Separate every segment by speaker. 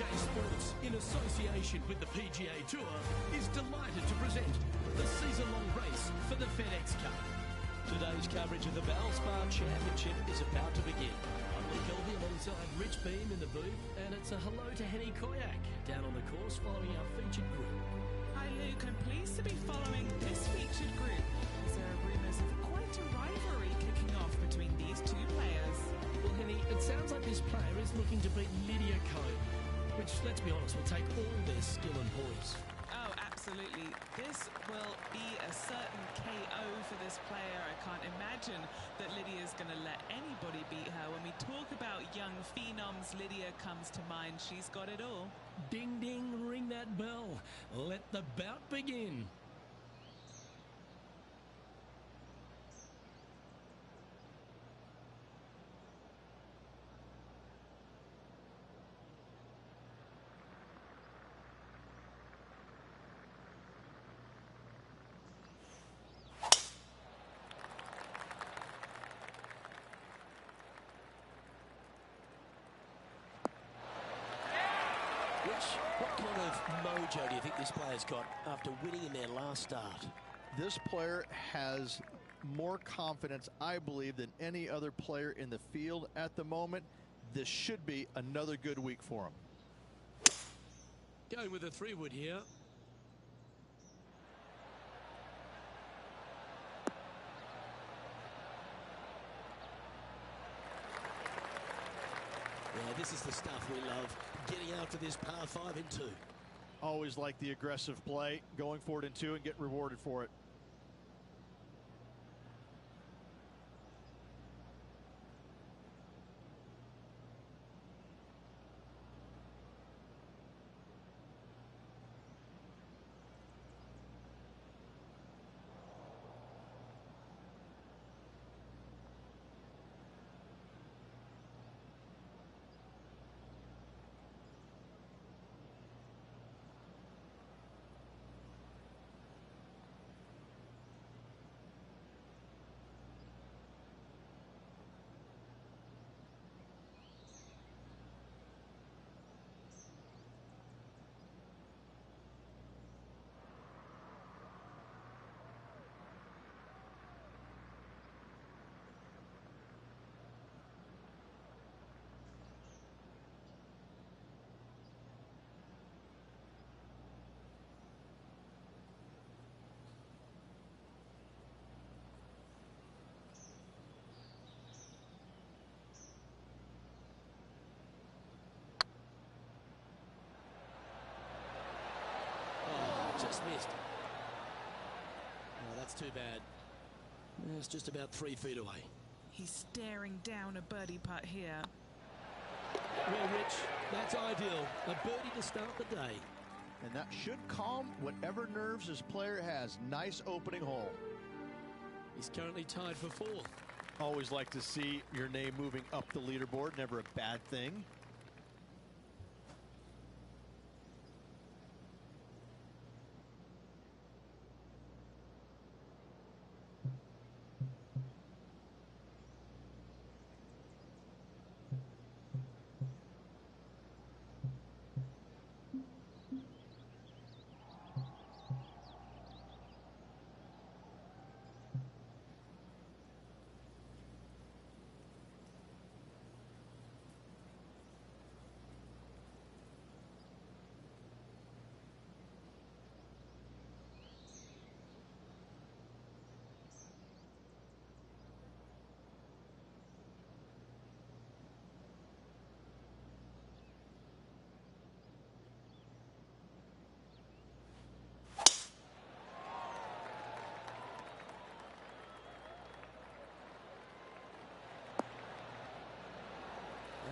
Speaker 1: PGA Sports, in association with the PGA Tour, is delighted to present the season-long race for the FedEx Cup. Today's coverage of the Valspar Championship is about to begin. I'm Lee Kelvey alongside Rich Beam in the booth, and it's a hello to Henny Koyak down on the course following our featured group.
Speaker 2: Hi Luke, I'm pleased to be following this featured group. There are rumours of quite a rivalry kicking off between these two players.
Speaker 1: Well, Henny, it sounds like this player is looking to beat Lydia Ko, which, let's be honest, will take all their skill and poise.
Speaker 2: Oh, absolutely. This will be a certain KO for this player. I can't imagine that Lydia's going to let anybody beat her. When we talk about young phenoms, Lydia comes to mind. She's got it all.
Speaker 1: Ding, ding, ring that bell. Let the bout begin. What kind of mojo do you think this player's got after winning in their last start?
Speaker 3: This player has more confidence, I believe, than any other player in the field at the moment. This should be another good week for him.
Speaker 1: Going with a 3-wood here. Yeah, this is the stuff we love, getting after this par 5 in 2.
Speaker 3: Always like the aggressive play, going for it in 2 and get rewarded for it.
Speaker 1: Just missed. Oh, that's too bad. It's just about 3 feet away.
Speaker 2: He's staring down a birdie putt here.
Speaker 1: Well, Rich, that's ideal. A birdie to start the day.
Speaker 3: And that should calm whatever nerves this player has. Nice opening hole.
Speaker 1: He's currently tied for 4th.
Speaker 3: Always like to see your name moving up the leaderboard. Never a bad thing.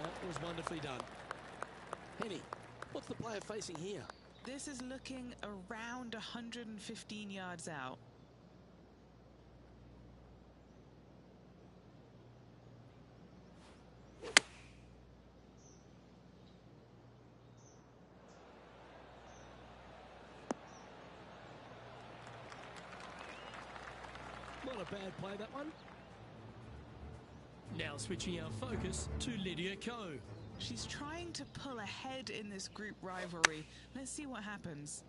Speaker 1: That was wonderfully done. Henny, what's the player facing here?
Speaker 2: This is looking around 115 yards out.
Speaker 1: Not a bad play, that one. Now switching our focus to Lydia Ko.
Speaker 2: She's trying to pull ahead in this group rivalry. Let's see what happens.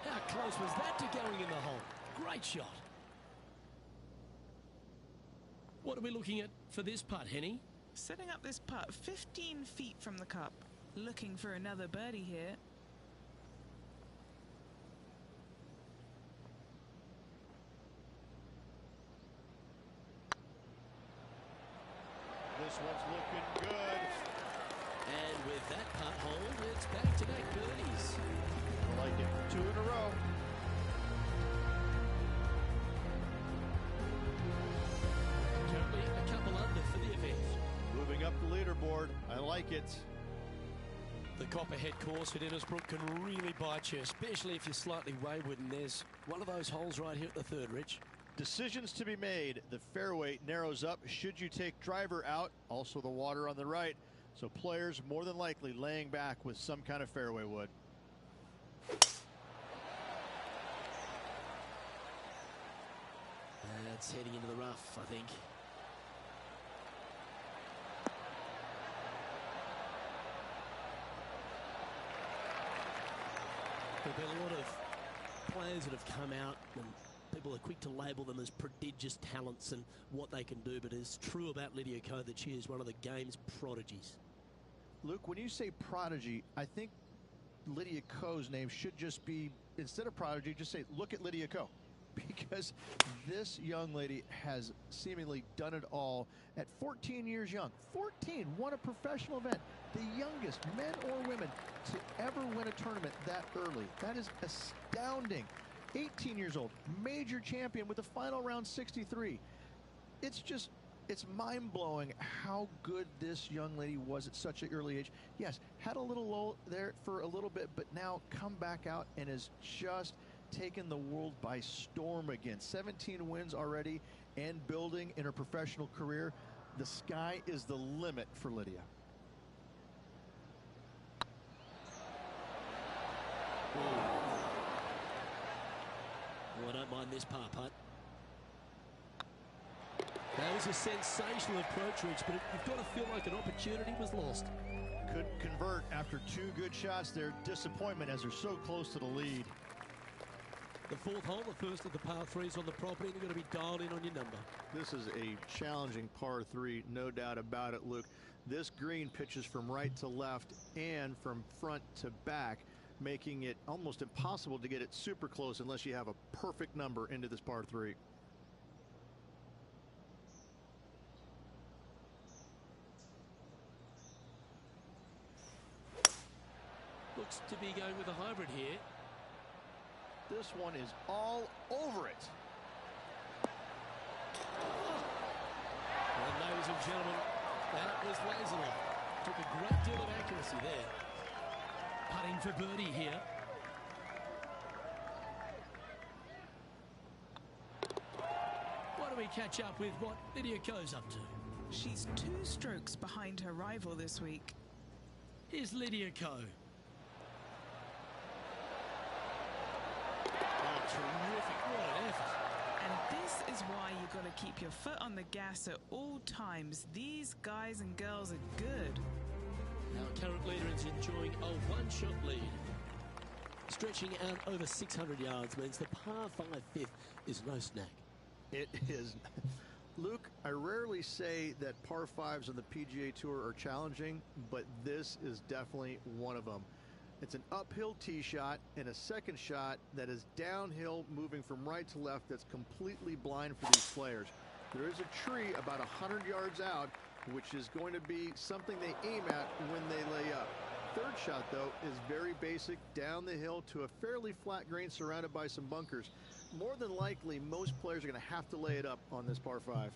Speaker 1: How close was that to going in the hole? Great shot. What are we looking at for this putt, Henny?
Speaker 2: Setting up this putt 15 feet from the cup. Looking for another birdie here.
Speaker 3: This one's looking good.
Speaker 1: And with that putt hole, it's back-to-back birdies.
Speaker 3: I like it. 2 in a row.
Speaker 1: Currently a couple under for the event.
Speaker 3: Moving up the leaderboard. I like it.
Speaker 1: The Copperhead course at Innisbrook can really bite you, especially if you're slightly wayward, and there's one of those holes right here at the third, Rich.
Speaker 3: Decisions to be made. The fairway narrows up. Should you take driver out? Also the water on the right. So players more than likely laying back with some kind of fairway wood.
Speaker 1: That's heading into the rough, I think. There've been a lot of players that have come out, and people are quick to label them as prodigious talents and what they can do, but it's true about Lydia Ko that she is one of the game's prodigies.
Speaker 3: Luke, when you say prodigy, I think Lydia Ko's name should just be, instead of prodigy, just say, look at Lydia Ko. Because this young lady has seemingly done it all at 14 years young. 14, won a professional event. The youngest, men or women, to ever win a tournament that early. That is astounding. 18 years old, major champion with the final round 63. It's mind-blowing how good this young lady was at such an early age. Yes, had a little lull there for a little bit, but now come back out and is just taken the world by storm again. 17 wins already and building in her professional career. The sky is the limit for Lydia.
Speaker 1: Well, I don't mind this par putt. That was a sensational approach, Rich, but you've got to feel like an opportunity was lost.
Speaker 3: Couldn't convert after 2 good shots there. Disappointment as they're so close to the lead.
Speaker 1: The fourth hole, the first of the par threes on the property, and you've got to be dialed in on your number.
Speaker 3: This is a challenging par 3, no doubt about it, Luke. This green pitches from right to left and from front to back, making it almost impossible to get it super close unless you have a perfect number into this par 3.
Speaker 1: Looks to be going with a hybrid here.
Speaker 3: This one is all over it.
Speaker 1: Well, ladies and gentlemen, that was laser-like. Took a great deal of accuracy there. Putting for birdie here. Why don't we catch up with what Lydia Ko's up to?
Speaker 2: She's 2 strokes behind her rival this week.
Speaker 1: Here's Lydia Ko. Terrific, what an effort.
Speaker 2: And this is why you've got to keep your foot on the gas at all times. These guys and girls are good.
Speaker 1: Our current leader is enjoying a one-shot lead. Stretching out over 600 yards means the par 5 fifth is no snack.
Speaker 3: It is. Luke, I rarely say that par 5s on the PGA Tour are challenging, but this is definitely one of them. It's an uphill tee shot and a second shot that is downhill moving from right to left that's completely blind for these players. There is a tree about 100 yards out, which is going to be something they aim at when they lay up. Third shot, though, is very basic, down the hill to a fairly flat green surrounded by some bunkers. More than likely, most players are going to have to lay it up on this par 5.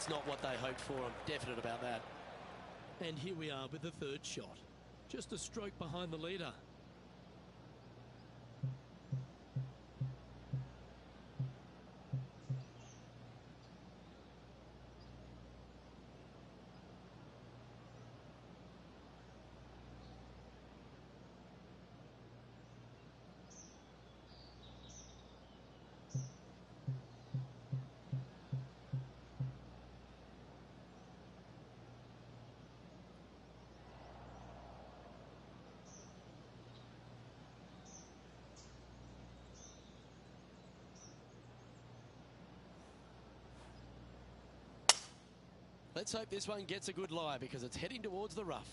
Speaker 4: That's not what they hoped for. I'm definite about that.
Speaker 1: And here we are with the third shot. Just a stroke behind the leader.
Speaker 4: Let's hope this one gets a good lie because it's heading towards the rough.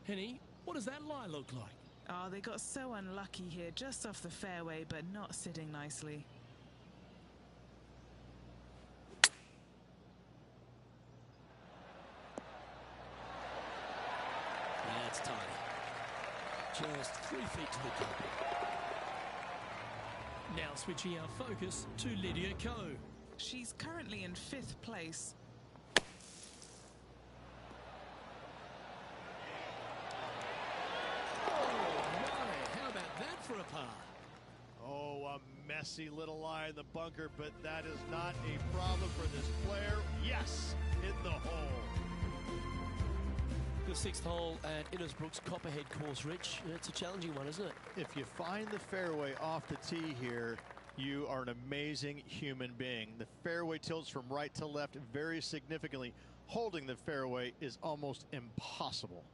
Speaker 1: Henny, what does that lie look like?
Speaker 2: Oh, they got so unlucky here, just off the fairway, but not sitting nicely.
Speaker 4: That's tiny.
Speaker 1: Just 3 feet to the cup. Now switching our focus to Lydia Ko.
Speaker 2: She's currently in 5th place.
Speaker 1: For a par.
Speaker 3: Oh, a messy little lie in the bunker, but that is not a problem for this player. Yes, in the hole.
Speaker 4: The 6th hole at Innisbrook's Copperhead course, Rich. It's a challenging one, isn't it?
Speaker 3: If you find the fairway off the tee here, you are an amazing human being. The fairway tilts from right to left very significantly. Holding the fairway is almost impossible.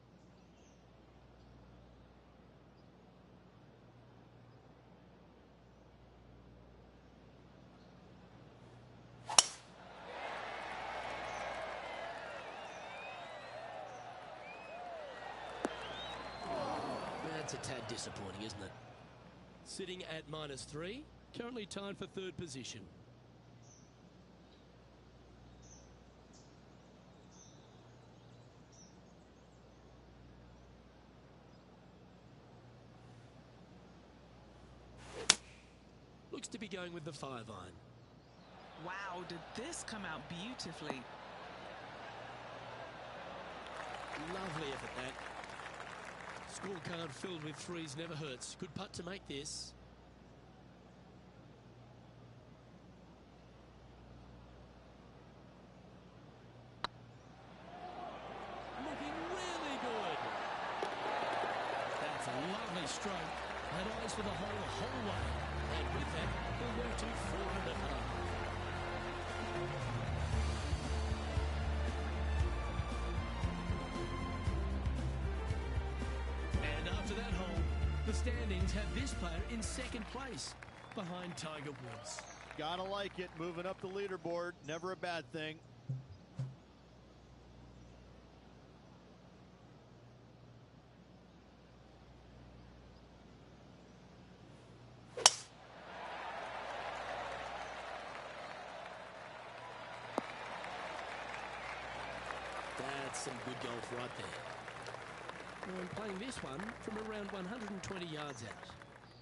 Speaker 4: That's a tad disappointing, isn't it?
Speaker 1: Sitting at -3, currently tied for 3rd position. Looks to be going with the 5-iron.
Speaker 2: Wow, did this come out beautifully?
Speaker 1: Lovely effort, that. Scorecard filled with 3s never hurts. Good putt to make this. Looking really good. That's a lovely stroke. Had eyes for the whole way. And with that, we'll work to 4 under par. The standings have this player in 2nd place, behind Tiger Woods.
Speaker 3: Gotta like it, moving up the leaderboard, never a bad thing.
Speaker 4: That's some good golf right there.
Speaker 1: And playing this one from around 120 yards out.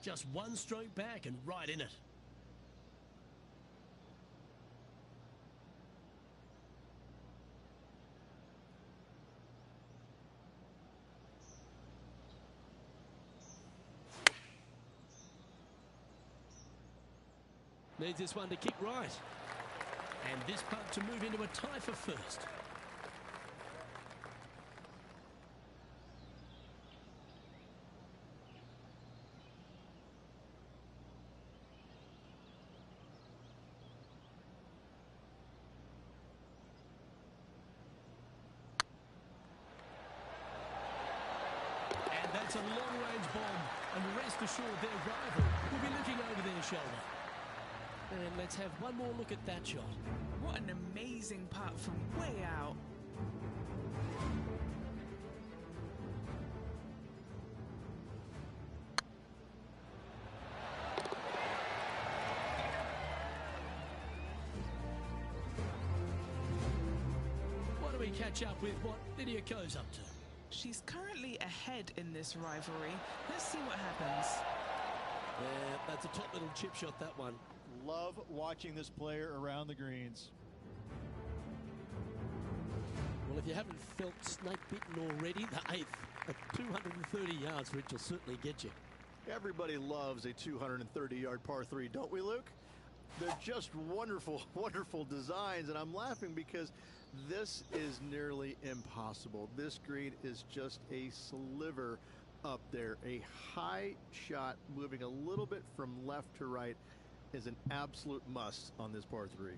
Speaker 1: Just 1 stroke back and right in it. Needs this one to kick right. And this putt to move into a tie for 1st. That's a long-range bomb, and rest assured their rival will be looking over their shoulder. And let's have one more look at that shot.
Speaker 2: What an amazing putt from way out.
Speaker 1: Why don't we catch up with what Lydia Ko's up to?
Speaker 2: She's currently ahead in this rivalry. Let's see what happens.
Speaker 1: Yeah, that's a top little chip shot, that one.
Speaker 3: Love watching this player around the greens.
Speaker 4: Well, if you haven't felt snake bitten already, the 8th at 230 yards, Rich, will certainly get you.
Speaker 3: Everybody loves a 230-yard par 3, don't we, Luke? They're just wonderful, wonderful designs, and I'm laughing because this is nearly impossible. This green is just a sliver up there. A high shot moving a little bit from left to right is an absolute must on this par 3.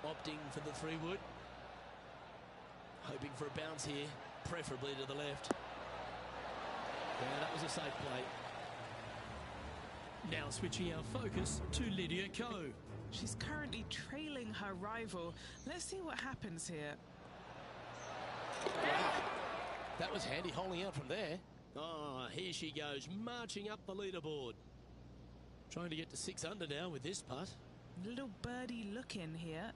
Speaker 4: Opting for the 3-wood. Hoping for a bounce here, preferably to the left. Yeah, that was a safe play.
Speaker 1: Now switching our focus to Lydia Ko.
Speaker 2: She's currently trailing her rival. Let's see what happens here.
Speaker 4: Wow. That was handy holding out from there.
Speaker 1: Oh, here she goes, marching up the leaderboard.
Speaker 4: Trying to get to 6 under now with this putt.
Speaker 2: Little birdie look in here.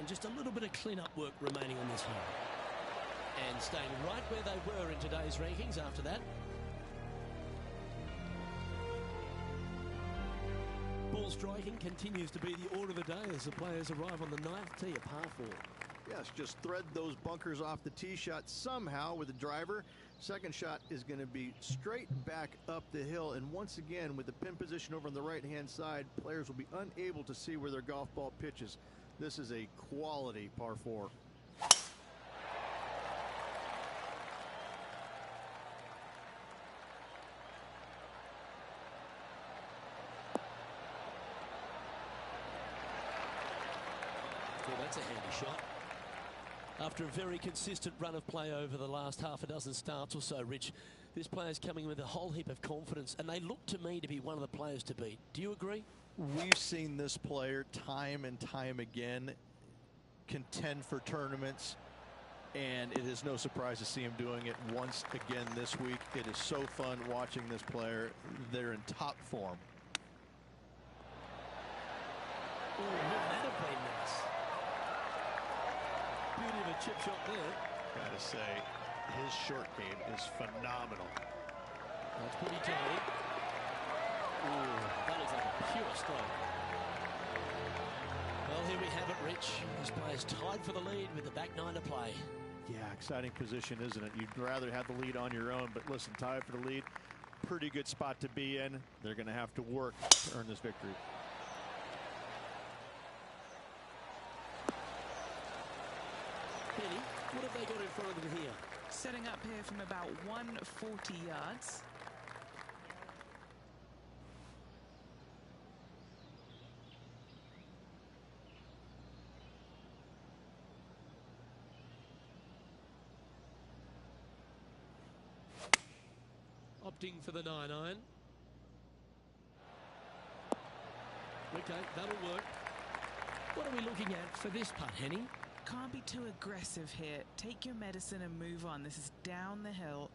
Speaker 4: just a little bit of clean-up work remaining on this hole. And staying right where they were in today's rankings after that. Ball striking continues to be the order of the day as the players arrive on the 9th tee, a par 4.
Speaker 3: Yes, just thread those bunkers off the tee shot somehow with the driver. Second shot is going to be straight back up the hill. And once again, with the pin position over on the right-hand side, players will be unable to see where their golf ball pitches. This is a quality par 4.
Speaker 4: Well, that's a handy shot. After a very consistent run of play over the last half a dozen starts or so, Rich, this player's coming with a whole heap of confidence, and they look to me to be one of the players to beat. Do you agree?
Speaker 3: We've seen this player time and time again contend for tournaments, and it is no surprise to see him doing it once again this week. It is so fun watching this player. They're in top form.
Speaker 4: Oh, wouldn't that have been nice? Beauty of a chip shot there.
Speaker 3: Gotta say, his short game is phenomenal.
Speaker 4: That's pretty tight. Ooh, that looks like a pure stroke. Well, here we have it, Rich. This player's tied for the lead with the back 9 to play.
Speaker 3: Yeah, exciting position, isn't it? You'd rather have the lead on your own, but listen, tied for the lead, pretty good spot to be in. They're going to have to work to earn this victory.
Speaker 4: Penny, what have they got in front of them here?
Speaker 2: Setting up here from about 140 yards.
Speaker 4: Opting for the 9-iron. Okay, that'll work. What are we looking at for this putt, Henny?
Speaker 2: Can't be too aggressive here. Take your medicine and move on. This is down the hill.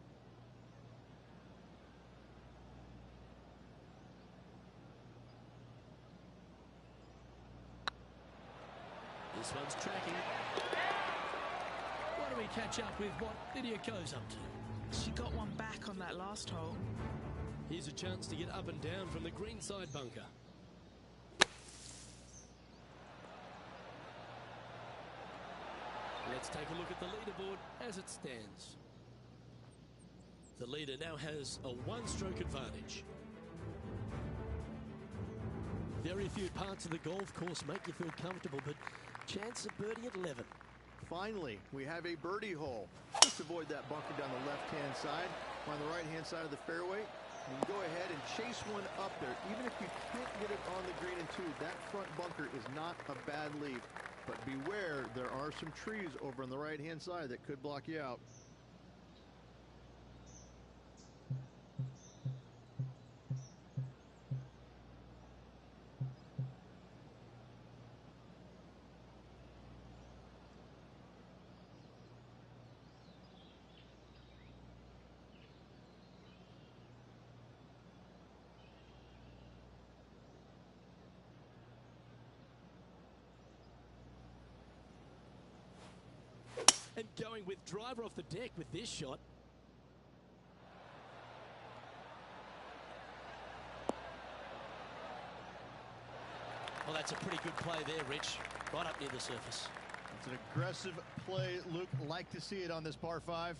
Speaker 4: This one's tracking. Why don't we catch up with what Lydia Ko's up to?
Speaker 2: She got one back on that last hole.
Speaker 4: Here's a chance to get up and down from the greenside bunker. Let's take a look at the leaderboard as it stands. The leader now has a 1-stroke advantage. Very few parts of the golf course make you feel comfortable, but chance of birdie at 11.
Speaker 3: Finally, we have a birdie hole. Just avoid that bunker down the left-hand side. On the right-hand side of the fairway, you can go ahead and chase one up there. Even if you can't get it on the green and two, that front bunker is not a bad lead. But beware, there are some trees over on the right-hand side that could block you out.
Speaker 4: And going with driver off the deck with this shot. Well, that's a pretty good play there, Rich. Right up near the surface.
Speaker 3: It's an aggressive play, Luke. Like to see it on this par 5.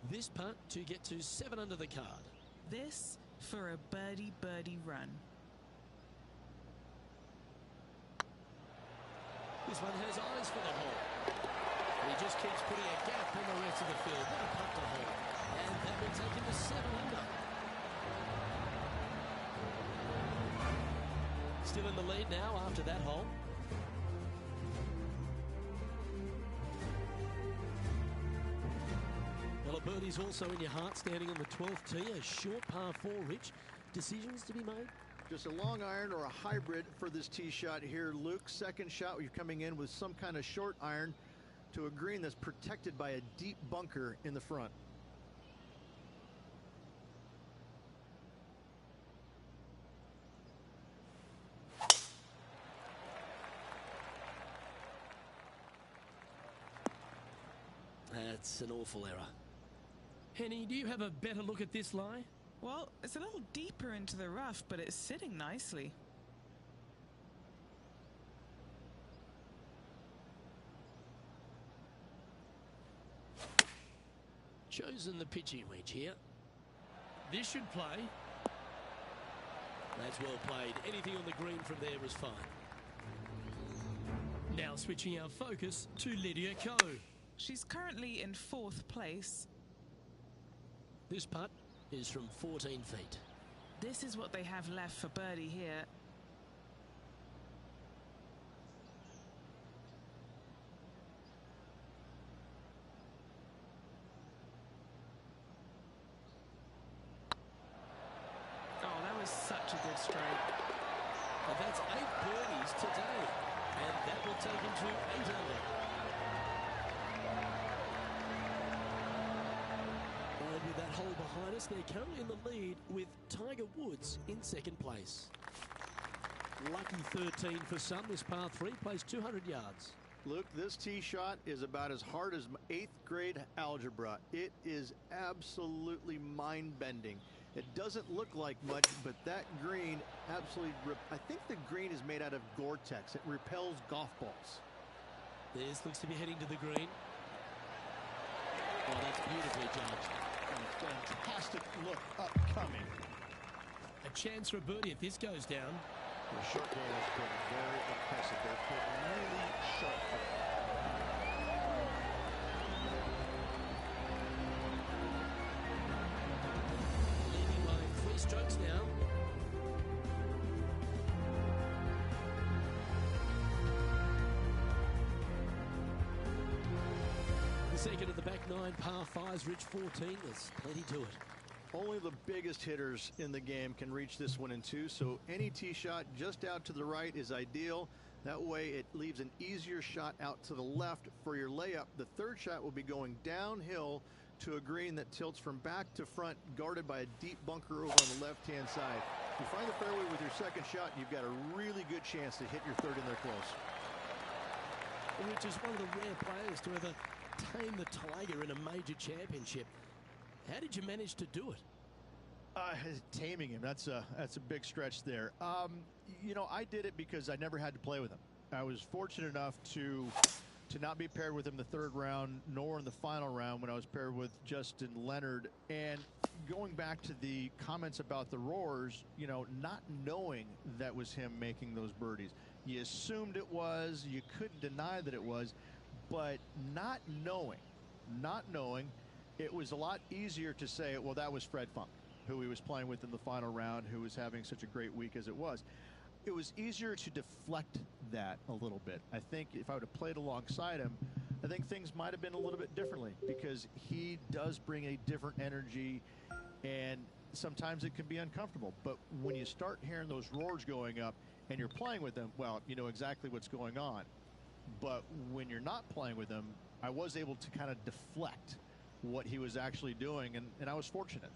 Speaker 4: This putt to get to 7 under the card.
Speaker 2: This for a birdie run.
Speaker 4: This one has eyes for the hole. He just keeps putting a gap in the rest of the field. What a putt to hole. And that will take him to 7 under. Still in the lead now after that hole. Well, Birdie's also in your heart, standing on the 12th tee. A short par 4, Rich. Decisions to be made?
Speaker 3: Just a long iron or a hybrid for this tee shot here, Luke. Second shot, you're coming in with some kind of short iron to a green that's protected by a deep bunker in the front.
Speaker 4: That's an awful error. Henny, do you have a better look at this lie?
Speaker 2: Well, it's a little deeper into the rough, but it's sitting nicely.
Speaker 4: Chosen the pitching wedge here. This should play. That's well played. Anything on the green from there was fine. Now switching our focus to Lydia Ko.
Speaker 2: She's currently in 4th place.
Speaker 4: This putt is from 14 feet.
Speaker 2: This is what they have left for birdie here. Oh, that was such a good stroke.
Speaker 4: But that's 8 birdies today, and that will take him to 8 under. And with that hole behind us, they're currently in the lead with Tiger Woods in 2nd place. Lucky 13 for some. This par 3 plays 200 yards.
Speaker 3: Luke, this tee shot is about as hard as 8th grade algebra. It is absolutely mind-bending. It doesn't look like much, but that green absolutely... I think the green is made out of Gore-Tex. It repels golf balls.
Speaker 4: This looks to be heading to the green. Oh, that's beautifully judged.
Speaker 3: Fantastic look upcoming.
Speaker 4: A chance for a birdie if this goes down.
Speaker 3: The short game has been very impressive. They've been really sharp.
Speaker 4: Leading by 3 strokes now. The second of the back 9 par 5s, Rich 14. There's plenty to it.
Speaker 3: Only the biggest hitters in the game can reach this one in 2, so any tee shot just out to the right is ideal. That way it leaves an easier shot out to the left for your layup. The third shot will be going downhill to a green that tilts from back to front, guarded by a deep bunker over on the left-hand side. If you find the fairway with your second shot, you've got a really good chance to hit your third in there close.
Speaker 4: Rich is one of the rare players to ever tame the Tiger in a major championship. How did you manage to do it?
Speaker 3: Taming him, that's a big stretch there. You know, I did it because I never had to play with him. I was fortunate enough to not be paired with him the 3rd round, nor in the final round when I was paired with Justin Leonard. And going back to the comments about the roars, you know, not knowing that was him making those birdies. You assumed it was, you couldn't deny that it was, but not knowing, it was a lot easier to say, well, that was Fred Funk, who he was playing with in the final round, who was having such a great week as it was. It was easier to deflect that a little bit. I think if I would have played alongside him, I think things might have been a little bit differently, because he does bring a different energy, and sometimes it can be uncomfortable. But when you start hearing those roars going up and you're playing with them, well, you know exactly what's going on. But when you're not playing with him, I was able to kind of deflect what he was actually doing, and I was fortunate.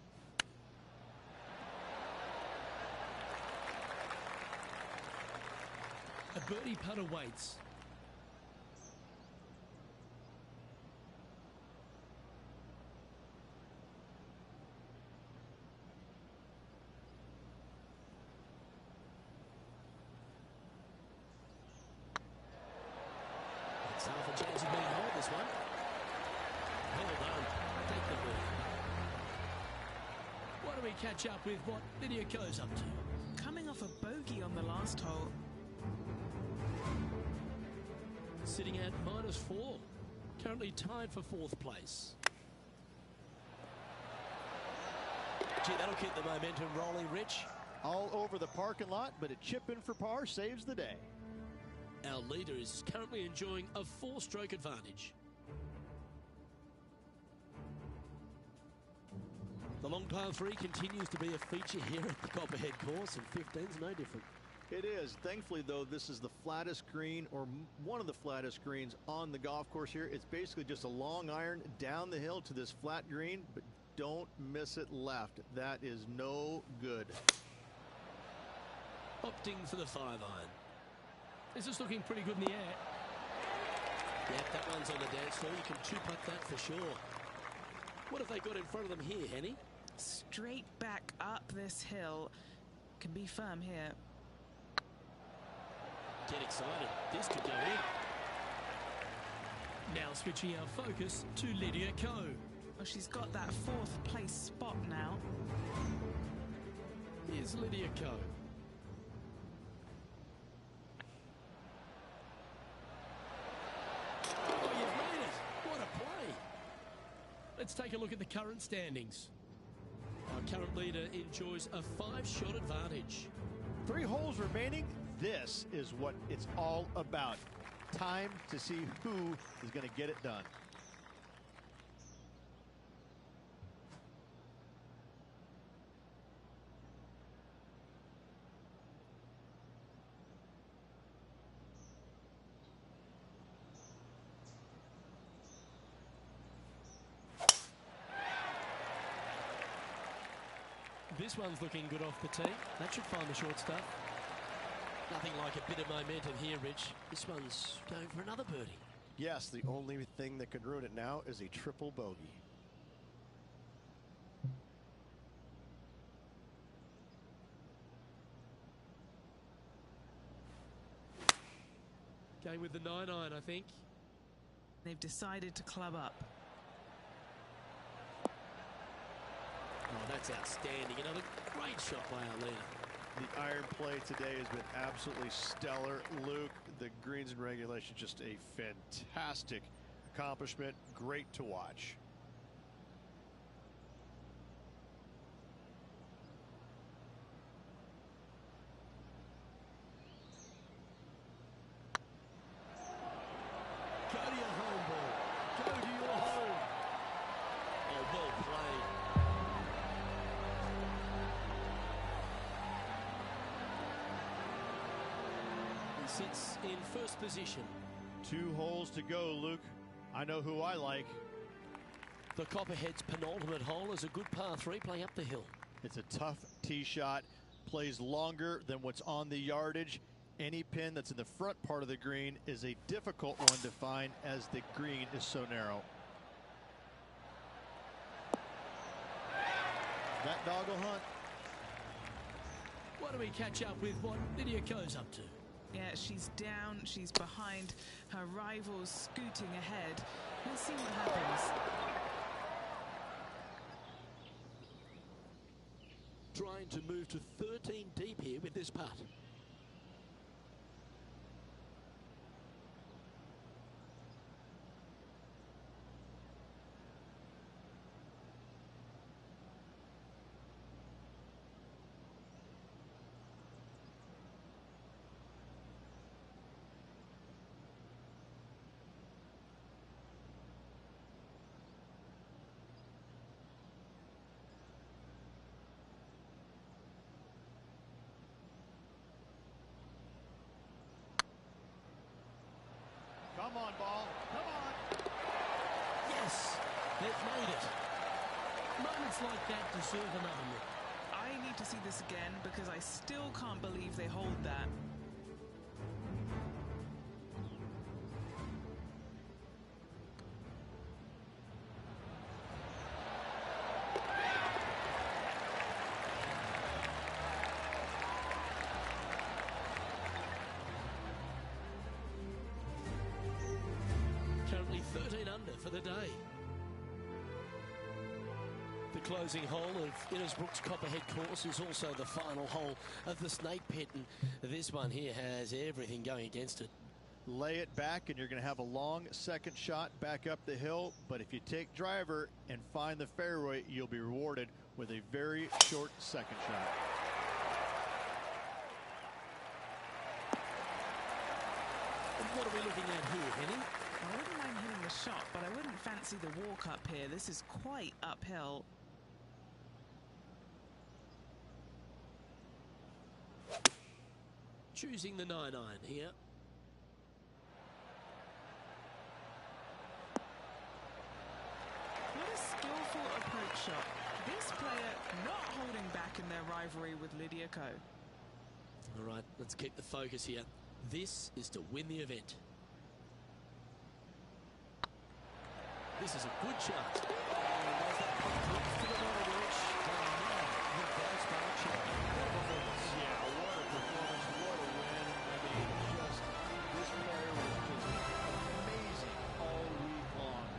Speaker 4: A birdie putt awaits. It's half a chance of being held this one. Well done. Take the ball. Why don't we catch up with what Lydia Ko's up to?
Speaker 2: Coming off a bogey on the last hole.
Speaker 4: Sitting at -4. Currently tied for 4th place. Gee, that'll keep the momentum rolling, Rich.
Speaker 3: All over the parking lot, but a chip in for par saves the day.
Speaker 4: Our leader is currently enjoying a 4-stroke advantage. The long par 3 continues to be a feature here at the Copperhead course, and 15's no different.
Speaker 3: It is. Thankfully, though, this is the flattest green, or one of the flattest greens on the golf course here. It's basically just a long iron down the hill to this flat green, but don't miss it left. That is no good.
Speaker 4: Opting for the 5-iron.
Speaker 1: This is looking pretty good in the air.
Speaker 4: Yep, that one's on the dance floor. You can two-putt that for sure. What have they got in front of them here, Henny?
Speaker 2: Straight back up this hill. Can be firm here.
Speaker 4: Get excited. This could go in.
Speaker 1: Now switching our focus to Lydia Ko.
Speaker 2: Well, she's got that 4th place spot now.
Speaker 1: Here's Lydia Ko.
Speaker 4: Oh, you've made it. What a play.
Speaker 1: Let's take a look at the current standings. Our current leader enjoys a 5-shot advantage.
Speaker 3: 3 holes remaining. This is what it's all about. Time to see who is going to get it done.
Speaker 1: This one's looking good off the tee. That should find the short stuff.
Speaker 4: Nothing like a bit of momentum here, Rich. This one's going for another birdie.
Speaker 3: Yes, the only thing that could ruin it now is a triple bogey.
Speaker 1: Going with the 9-iron, I think.
Speaker 2: They've decided to club up.
Speaker 4: Oh, that's outstanding. Another great shot by our leader.
Speaker 3: The iron play today has been absolutely stellar. Luke, the greens and regulation, just a fantastic accomplishment. Great to watch.
Speaker 4: Go to your home, ball. Go to your home. Oh, well played. He sits in first position.
Speaker 3: 2 holes to go, Luke. I know who I like.
Speaker 4: The Copperhead's penultimate hole is a good par 3 playing up the hill.
Speaker 3: It's a tough tee shot. Plays longer than what's on the yardage. Any pin that's in the front part of the green is a difficult one to find as the green is so narrow. That dog will hunt.
Speaker 1: Why don't we catch up with what Lydia Ko's up to?
Speaker 2: Yeah, she's down, she's behind, her rivals scooting ahead. We'll see what happens.
Speaker 4: Trying to move to 13 deep here with this putt.
Speaker 3: Come on, ball. Come on.
Speaker 4: Yes, they've made it.
Speaker 1: Moments like that deserve another look.
Speaker 2: I need to see this again because I still can't believe they hold that.
Speaker 4: Currently 13 under for the day. The closing hole of Innisbrook's Copperhead course is also the final hole of the Snake Pit, and this one here has everything going against it.
Speaker 3: Lay it back and you're going to have a long second shot back up the hill, but if you take driver and find the fairway, you'll be rewarded with a very short second shot.
Speaker 4: And what are we looking at here, Henny?
Speaker 2: I wouldn't mind hitting the shot, but I wouldn't fancy the walk up here. This is quite uphill.
Speaker 4: choosing the 9-iron here.
Speaker 2: What a skillful approach shot. This player not holding back in their rivalry with Lydia Ko.
Speaker 4: All right, let's keep the focus here. This is to win the event. This is a good chance. To the bottom, Rich. The bounce back check. What a performance.
Speaker 3: Yeah, what a performance, what a win. I mean, just, this player was just amazing all week long.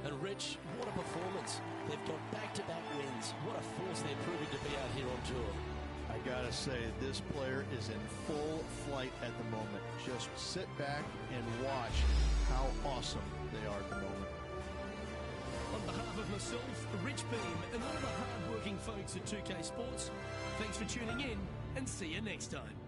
Speaker 4: And Rich, what a performance. They've got back-to-back wins. What a force they're proving to be out here on tour.
Speaker 3: I gotta say, this player is in full flight at the moment. Just sit back and watch how awesome they are at the moment.
Speaker 1: On behalf of myself, Rich Beam, and all the hard-working folks at 2K Sports, thanks for tuning in, and see you next time.